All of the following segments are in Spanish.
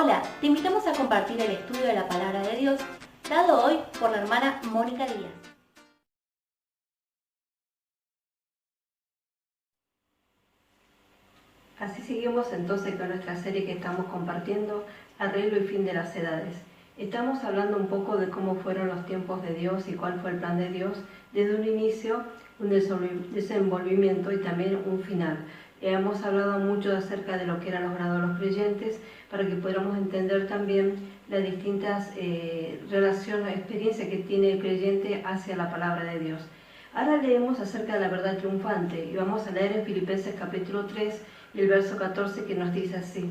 Hola, te invitamos a compartir el estudio de la Palabra de Dios, dado hoy por la hermana Mónica Díaz. Así seguimos entonces con nuestra serie que estamos compartiendo, Arreglo y Fin de las Edades. Estamos hablando un poco de cómo fueron los tiempos de Dios y cuál fue el plan de Dios, desde un inicio, un desenvolvimiento y también un final. Hemos hablado mucho acerca de lo que eran los grados de los creyentes, para que pudiéramos entender también las distintas relaciones, experiencias que tiene el creyente hacia la palabra de Dios. Ahora leemos acerca de la verdad triunfante y vamos a leer en Filipenses capítulo 3 y el verso 14 que nos dice así: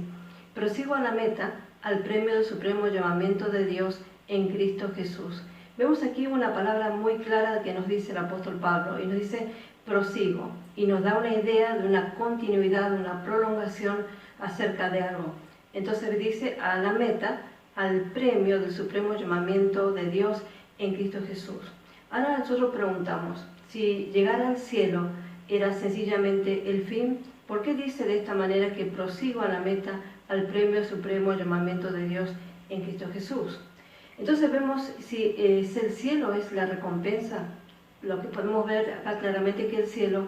prosigo a la meta, al premio del supremo llamamiento de Dios en Cristo Jesús. Vemos aquí una palabra muy clara que nos dice el apóstol Pablo y nos dice prosigo, y nos da una idea de una continuidad, de una prolongación acerca de algo. Entonces dice a la meta, al premio del supremo llamamiento de Dios en Cristo Jesús. Ahora nosotros preguntamos, si llegar al cielo era sencillamente el fin, ¿por qué dice de esta manera que prosigo a la meta, al premio supremo llamamiento de Dios en Cristo Jesús? Entonces vemos si el cielo es la recompensa. Lo que podemos ver acá claramente que el cielo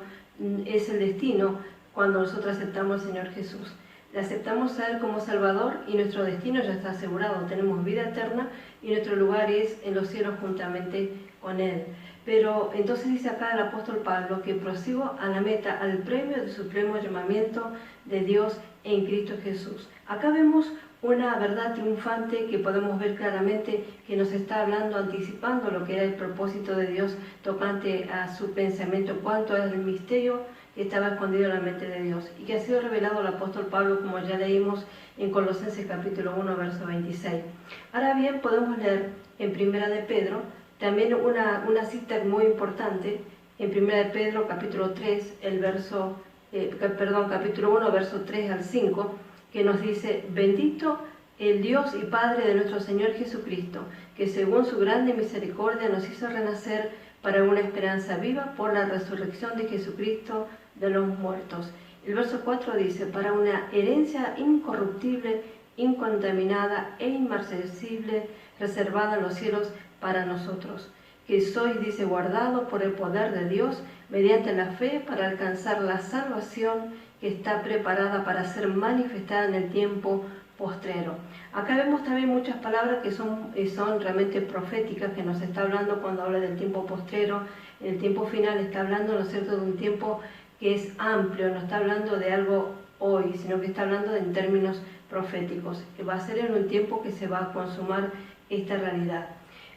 es el destino cuando nosotros aceptamos al Señor Jesús. Le aceptamos a Él como Salvador y nuestro destino ya está asegurado. Tenemos vida eterna y nuestro lugar es en los cielos juntamente con Él. Pero entonces dice acá el apóstol Pablo que prosigo a la meta, al premio del supremo llamamiento de Dios en Cristo Jesús. Acá vemos una verdad triunfante que podemos ver claramente que nos está hablando, anticipando lo que era el propósito de Dios tocante a su pensamiento, cuánto es el misterio que estaba escondido en la mente de Dios y que ha sido revelado al apóstol Pablo, como ya leímos en Colosenses capítulo 1, verso 26. Ahora bien, podemos leer en Primera de Pedro también una cita muy importante en Primera de Pedro capítulo 3, capítulo 1, verso 3 al 5, que nos dice: bendito el Dios y Padre de nuestro Señor Jesucristo, que según su grande misericordia nos hizo renacer para una esperanza viva por la resurrección de Jesucristo de los muertos. El verso 4 dice: para una herencia incorruptible, incontaminada e inmarcesible, reservada en los cielos para nosotros, que sois, dice, guardado por el poder de Dios mediante la fe para alcanzar la salvación que está preparada para ser manifestada en el tiempo postrero. Acá vemos también muchas palabras que son realmente proféticas, que nos está hablando cuando habla del tiempo postrero. El tiempo final está hablando, ¿no es cierto?, de un tiempo que es amplio, no está hablando de algo hoy, sino que está hablando en términos proféticos, que va a ser en un tiempo que se va a consumar esta realidad.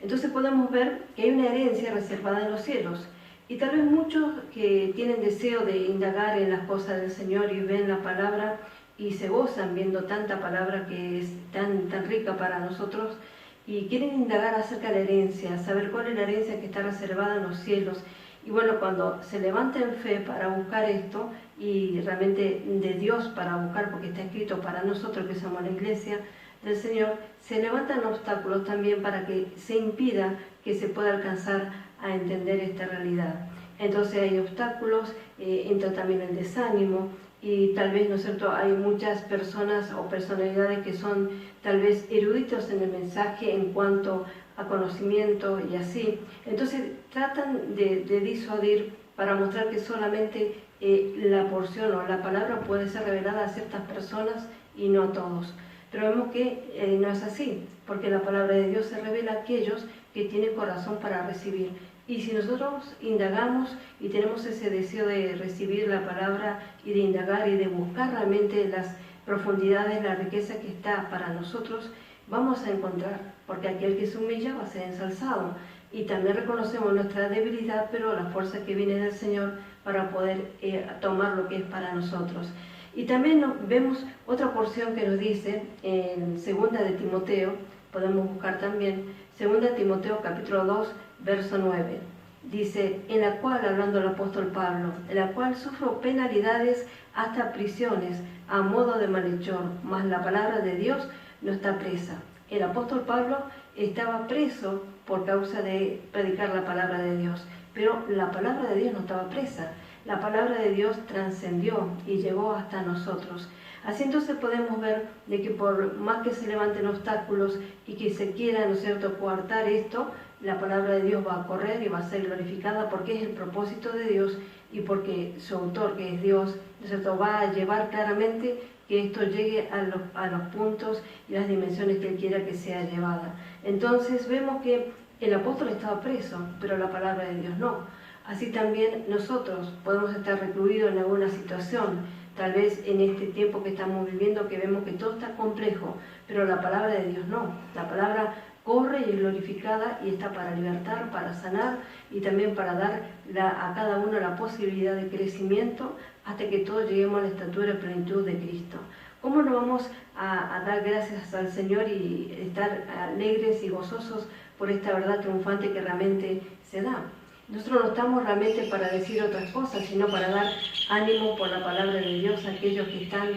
Entonces podemos ver que hay una herencia reservada en los cielos. Y tal vez muchos que tienen deseo de indagar en las cosas del Señor y ven la palabra y se gozan viendo tanta palabra que es tan rica para nosotros y quieren indagar acerca de la herencia, saber cuál es la herencia que está reservada en los cielos. Y bueno, cuando se levanta en fe para buscar esto y realmente de Dios para buscar, porque está escrito para nosotros que somos la iglesia del Señor, se levantan obstáculos también para que se impida que se pueda alcanzar a entender esta realidad. Entonces hay obstáculos, entra también el desánimo y tal vez, ¿no es cierto?, hay muchas personas o personalidades que son tal vez eruditos en el mensaje en cuanto a conocimiento y así. Entonces tratan de disuadir para mostrar que solamente la porción o la palabra puede ser revelada a ciertas personas y no a todos. Pero vemos que no es así, porque la palabra de Dios se revela a aquellos que tienen corazón para recibir. Y si nosotros indagamos y tenemos ese deseo de recibir la palabra y de indagar y de buscar realmente las profundidades, la riqueza que está para nosotros, vamos a encontrar, porque aquel que se humilla va a ser ensalzado. Y también reconocemos nuestra debilidad, pero la fuerza que viene del Señor para poder tomar lo que es para nosotros. Y también vemos otra porción que nos dice en 2 de Timoteo, podemos buscar también, 2 Timoteo capítulo 2, verso 9. Dice, en la cual, hablando el apóstol Pablo, en la cual sufro penalidades hasta prisiones a modo de malhechor, mas la palabra de Dios no está presa. El apóstol Pablo estaba preso por causa de predicar la palabra de Dios, pero la palabra de Dios no estaba presa. la palabra de Dios trascendió y llegó hasta nosotros. Así entonces podemos ver de que por más que se levanten obstáculos y que se quiera, ¿no es cierto?, coartar esto, la palabra de Dios va a correr y va a ser glorificada porque es el propósito de Dios y porque su autor, que es Dios, ¿no es cierto?, va a llevar claramente que esto llegue a los puntos y las dimensiones que Él quiera que sea llevada. Entonces vemos que el apóstol estaba preso, pero la palabra de Dios no. Así también nosotros podemos estar recluidos en alguna situación, tal vez en este tiempo que estamos viviendo, que vemos que todo está complejo, pero la palabra de Dios no. La palabra corre y es glorificada y está para libertar, para sanar y también para dar a cada uno la posibilidad de crecimiento hasta que todos lleguemos a la estatura y plenitud de Cristo. ¿Cómo no vamos a dar gracias al Señor y estar alegres y gozosos por esta verdad triunfante que realmente se da? Nosotros no estamos realmente para decir otras cosas, sino para dar ánimo por la palabra de Dios a aquellos que están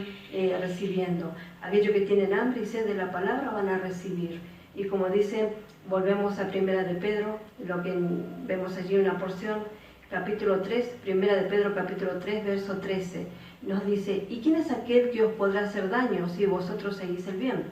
recibiendo. Aquellos que tienen hambre y sed de la palabra van a recibir. Y como dice, volvemos a Primera de Pedro, lo que vemos allí una porción, capítulo 3, Primera de Pedro, capítulo 3, verso 13. Nos dice, ¿y quién es aquel que os podrá hacer daño si vosotros seguís el bien?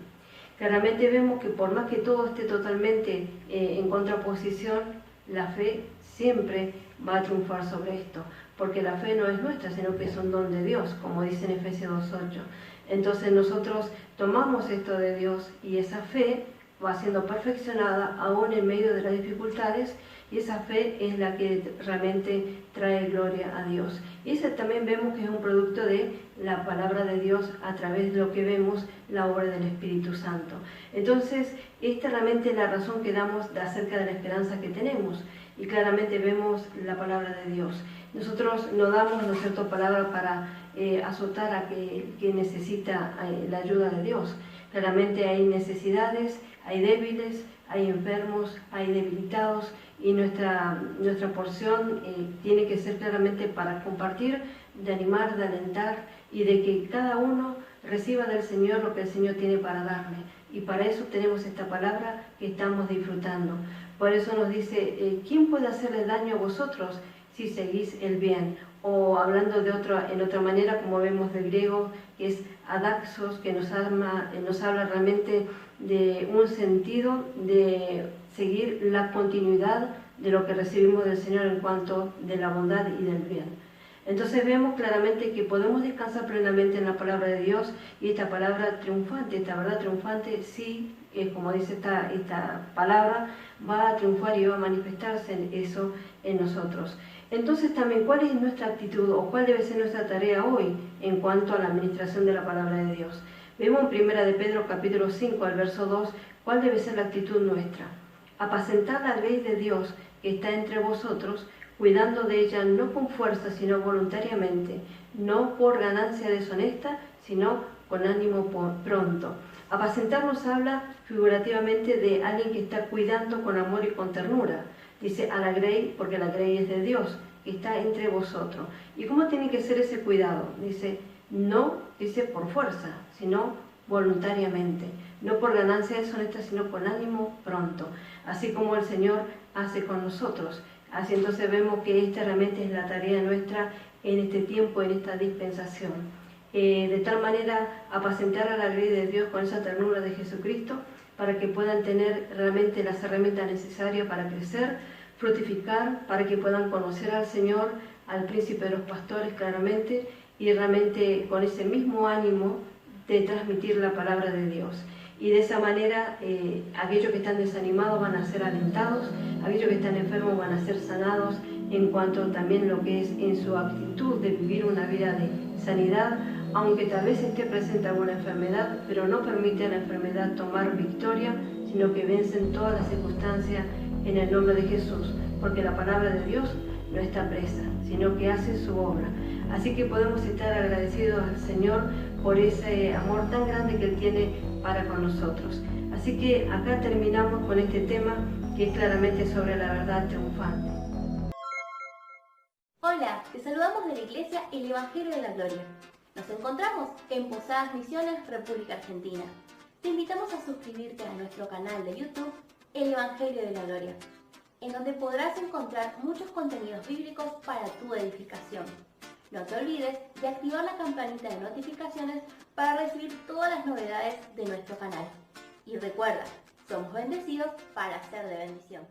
Claramente vemos que por más que todo esté totalmente en contraposición, la fe siempre va a triunfar sobre esto, porque la fe no es nuestra, sino que es un don de Dios, como dice en Efesios 2:8. Entonces nosotros tomamos esto de Dios y esa fe va siendo perfeccionada aún en medio de las dificultades, y esa fe es la que realmente trae gloria a Dios. Y ese también vemos que es un producto de la palabra de Dios a través de lo que vemos, la obra del Espíritu Santo. Entonces, esta realmente es la razón que damos acerca de la esperanza que tenemos, y claramente vemos la palabra de Dios. Nosotros no damos, ¿no es cierto?, palabra para azotar a quien necesita la ayuda de Dios. Claramente hay necesidades, hay débiles, hay enfermos, hay debilitados, y nuestra porción tiene que ser claramente para compartir, de animar, de alentar y de que cada uno reciba del Señor lo que el Señor tiene para darle. Y para eso tenemos esta palabra que estamos disfrutando. Por eso nos dice, ¿quién puede hacerle daño a vosotros si seguís el bien? O hablando en otra manera, como vemos del griego, que es adaxos, que nos habla realmente de un sentido de seguir la continuidad de lo que recibimos del Señor en cuanto de la bondad y del bien. Entonces vemos claramente que podemos descansar plenamente en la palabra de Dios, y esta palabra triunfante, esta verdad triunfante, sí, como dice esta palabra, va a triunfar y va a manifestarse en eso en nosotros. Entonces también, ¿cuál es nuestra actitud o cuál debe ser nuestra tarea hoy en cuanto a la administración de la palabra de Dios? Vemos en Primera de Pedro capítulo 5 al verso 2, ¿cuál debe ser la actitud nuestra? Apacentar la ley de Dios que está entre vosotros, cuidando de ella no con fuerza, sino voluntariamente, no por ganancia deshonesta, sino con ánimo pronto. Apacentar nos habla figurativamente de alguien que está cuidando con amor y con ternura. Dice a la grey, porque la grey es de Dios, que está entre vosotros. ¿Y cómo tiene que ser ese cuidado? Dice, no dice por fuerza, sino voluntariamente. No por ganancia deshonesta, sino con ánimo pronto. Así como el Señor hace con nosotros. Así entonces vemos que esta realmente es la tarea nuestra en este tiempo, en esta dispensación. De tal manera, apacentar a la grey de Dios con esa ternura de Jesucristo, para que puedan tener realmente las herramientas necesarias para crecer, fructificar, para que puedan conocer al Señor, al príncipe de los pastores claramente, y realmente con ese mismo ánimo de transmitir la palabra de Dios. Y de esa manera aquellos que están desanimados van a ser alentados, aquellos que están enfermos van a ser sanados, en cuanto también lo que es en su actitud de vivir una vida de sanidad, aunque tal vez esté presente alguna enfermedad, pero no permite a la enfermedad tomar victoria, sino que vencen todas las circunstancias en el nombre de Jesús, porque la palabra de Dios no está presa, sino que hace su obra. Así que podemos estar agradecidos al Señor por ese amor tan grande que Él tiene para con nosotros. Así que acá terminamos con este tema que es claramente sobre la verdad triunfante. Hola, te saludamos de la Iglesia El Evangelio de la Gloria. Nos encontramos en Posadas Misiones, República Argentina. Te invitamos a suscribirte a nuestro canal de YouTube El Evangelio de la Gloria. en donde podrás encontrar muchos contenidos bíblicos para tu edificación. No te olvides de activar la campanita de notificaciones para recibir todas las novedades de nuestro canal. Y recuerda, somos bendecidos para ser de bendición.